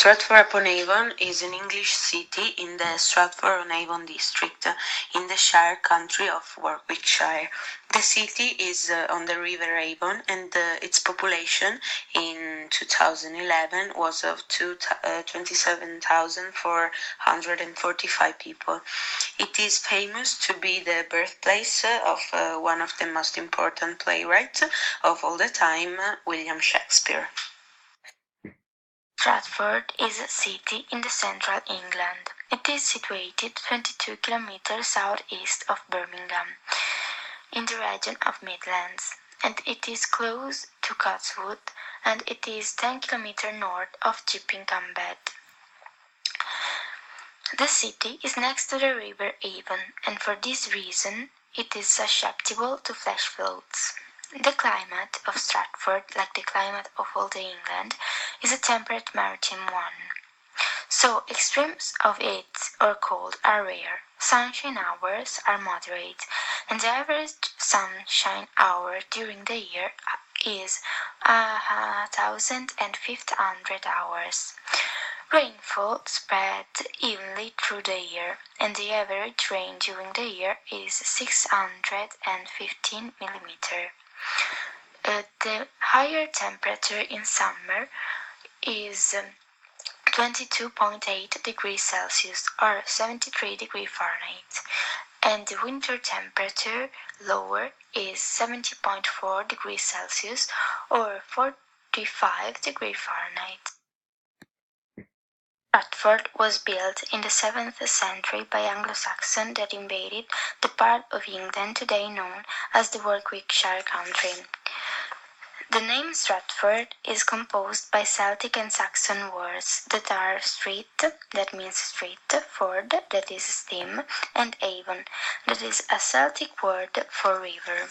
Stratford-upon-Avon is an English city in the Stratford-on-Avon district in the Shire County of Warwickshire. The city is on the River Avon, and its population in 2011 was of 27,445 people. It is famous to be the birthplace of one of the most important playwrights of all the time, William Shakespeare. Stratford is a city in the central England. It is situated 22 kilometers southeast of Birmingham, in the region of Midlands, and it is close to Cotswold, and it is 10 kilometers north of Chipping Bed. The city is next to the River Avon, and for this reason it is susceptible to flash floods. The climate of Stratford, like the climate of all the England, is a temperate maritime one. So extremes of heat or cold are rare. Sunshine hours are moderate, and the average sunshine hour during the year is 1,500 hours. Rainfall spread evenly through the year, and the average rain during the year is 615 millimeters. The higher temperature in summer is 22.8 degrees Celsius or 73 degrees Fahrenheit, and the winter temperature lower is 70.4 degrees Celsius or 45 degrees Fahrenheit. Stratford was built in the 7th century by Anglo-Saxons that invaded the part of England today known as the Warwickshire country. The name Stratford is composed by Celtic and Saxon words that are street, that means street, ford, that is stream, and Avon, that is a Celtic word for river.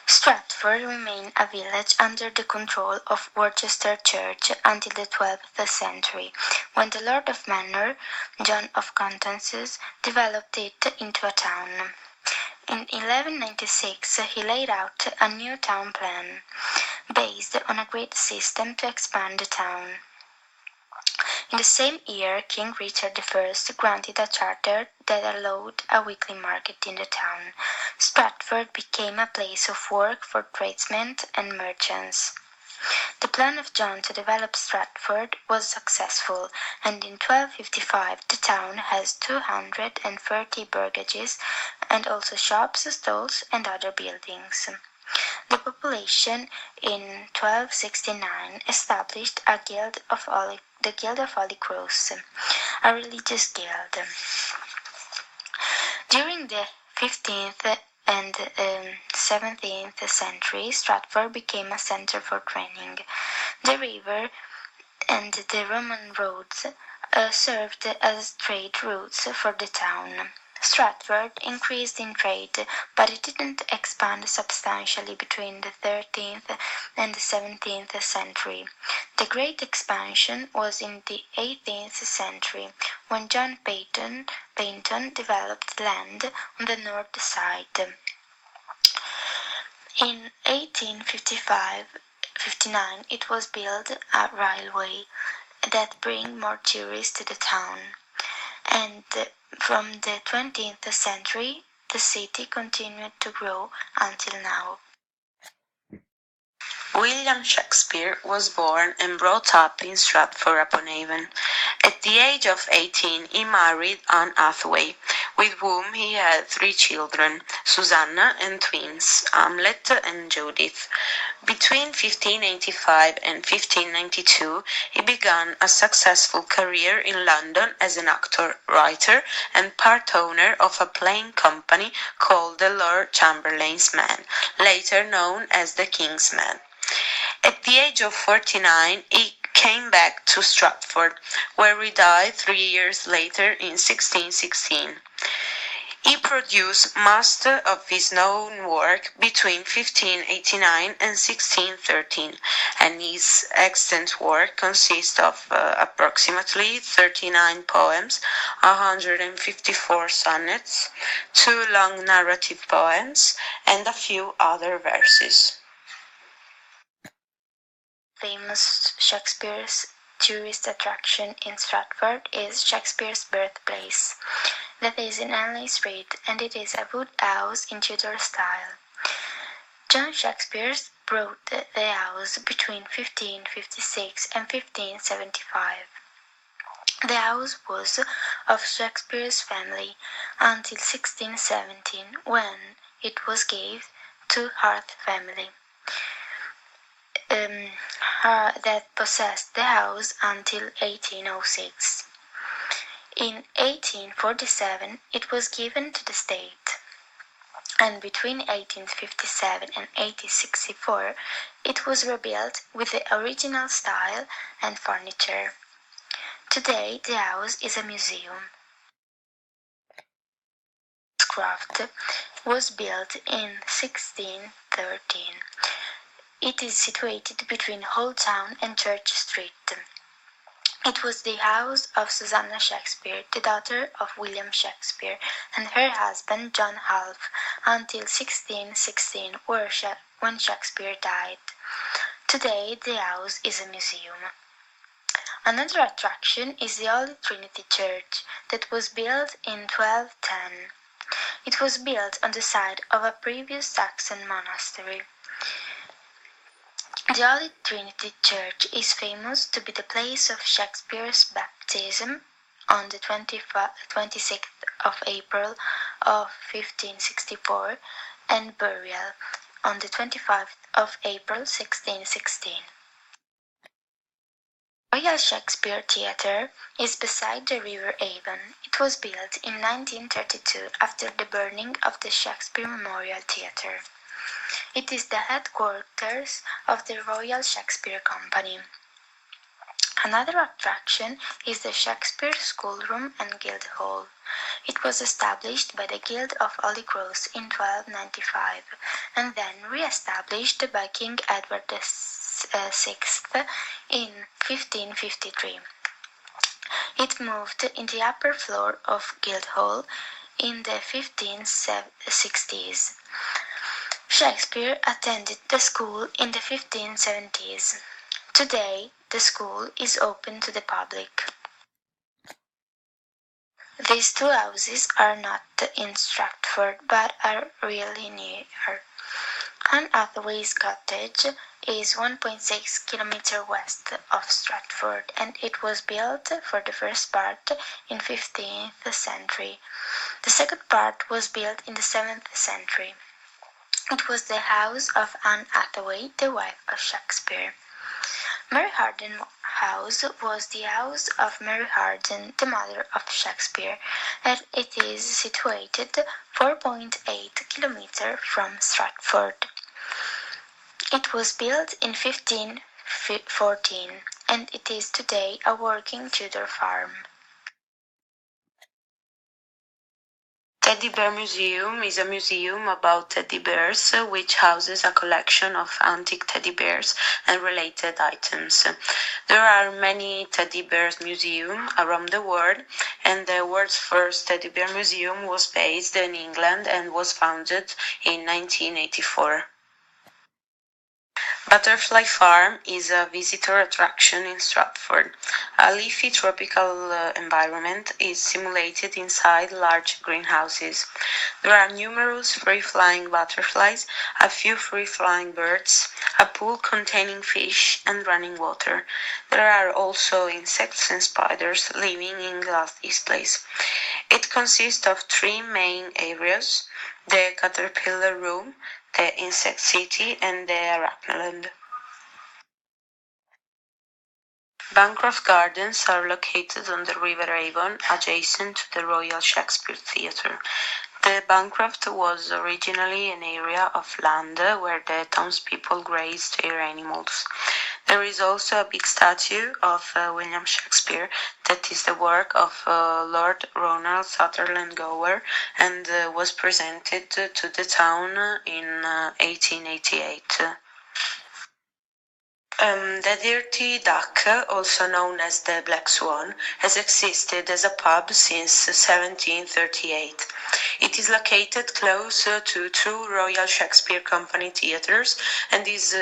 Stratford remained a village under the control of Worcester Church until the 12th century, when the Lord of Manor, John of Constances, developed it into a town. In 1196 he laid out a new town plan, based on a grid system to expand the town. In the same year, King Richard I granted a charter that allowed a weekly market in the town. Stratford became a place of work for tradesmen and merchants. The plan of John to develop Stratford was successful, and in 1255 the town has 230 burgages and also shops, stalls, and other buildings. The population in 1269 established the Guild of Holy Cross, a religious guild. During the 15th and 17th century, Stratford became a center for training. The river and the Roman roads served as trade routes for the town. Stratford increased in trade, but it didn't expand substantially between the 13th and the 17th century. The great expansion was in the 18th century, when John Payton developed land on the north side. In 1859 it was built a railway that bring more tourists to the town, and from the 20th century the city continued to grow until now. William Shakespeare was born and brought up in Stratford-upon-Avon. At the age of 18 he married Anne Hathaway, with whom he had 3 children, Susanna and twins, Hamlet and Judith. Between 1585 and 1592 he began a successful career in London as an actor, writer, and part owner of a playing company called the Lord Chamberlain's Men, later known as the King's Men. At the age of 49 he came back to Stratford, where he died 3 years later in 1616. He produced most of his known work between 1589 and 1613, and his extant work consists of approximately 39 poems, 154 sonnets, 2 long narrative poems, and a few other verses. Famous Shakespeare's tourist attraction in Stratford is Shakespeare's birthplace. That is in Henley Street, and it is a wood house in Tudor style. John Shakespeare bought the house between 1556 and 1575. The house was of Shakespeare's family until 1617, when it was given to Hart family that possessed the house until 1806. In 1847 it was given to the state, and between 1857 and 1864 it was rebuilt with the original style and furniture. Today the house is a museum. This craft was built in 1613. It is situated between Old Town and Church Street. It was the house of Susanna Shakespeare, the daughter of William Shakespeare, and her husband John Half, until 1616, when Shakespeare died. Today the house is a museum. Another attraction is the Holy Trinity Church that was built in 1210. It was built on the site of a previous Saxon monastery. The Holy Trinity Church is famous to be the place of Shakespeare's baptism on the 26th of April of 1564 and burial on the 25th of April 1616. Royal Shakespeare Theatre is beside the River Avon. It was built in 1932 after the burning of the Shakespeare Memorial Theatre. It is the headquarters of the Royal Shakespeare Company. Another attraction is the Shakespeare Schoolroom and Guildhall. It was established by the Guild of Holy Cross in 1295 and then re-established by King Edward VI in 1553. It moved in the upper floor of Guildhall in the 1560s. Shakespeare attended the school in the 1570s. Today, the school is open to the public. These two houses are not in Stratford, but are really near. Anne Hathaway's cottage is 1.6 km west of Stratford, and it was built for the first part in 15th century. The second part was built in the 7th century. It was the house of Anne Hathaway, the wife of Shakespeare. Mary Harden House was the house of Mary Harden, the mother of Shakespeare, and it is situated 4.8 km from Stratford. It was built in 1514, and it is today a working Tudor farm. Teddy Bear Museum is a museum about teddy bears, which houses a collection of antique teddy bears and related items. There are many teddy bears museums around the world, and the world's first teddy bear museum was based in England and was founded in 1984. Butterfly Farm is a visitor attraction in Stratford. A leafy tropical environment is simulated inside large greenhouses. There are numerous free-flying butterflies, a few free-flying birds, a pool containing fish and running water. There are also insects and spiders living in glass displays. It consists of three main areas: the caterpillar room, the insect city, and the arachnoland. Bancroft Gardens are located on the River Avon, adjacent to the Royal Shakespeare Theatre. The Bancroft was originally an area of land where the townspeople grazed their animals. There is also a big statue of William Shakespeare that is the work of Lord Ronald Sutherland Gower and was presented to the town in 1888. The Dirty Duck, also known as the Black Swan, has existed as a pub since 1738. It is located close to two Royal Shakespeare Company theatres and is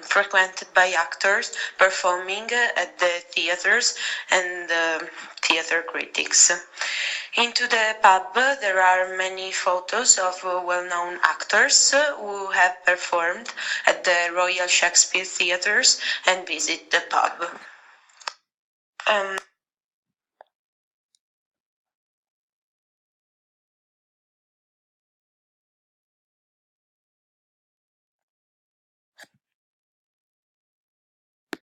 frequented by actors performing at the theatres and theatre critics. Into the pub there are many photos of well-known actors who have performed at the Royal Shakespeare theatres and visit the pub.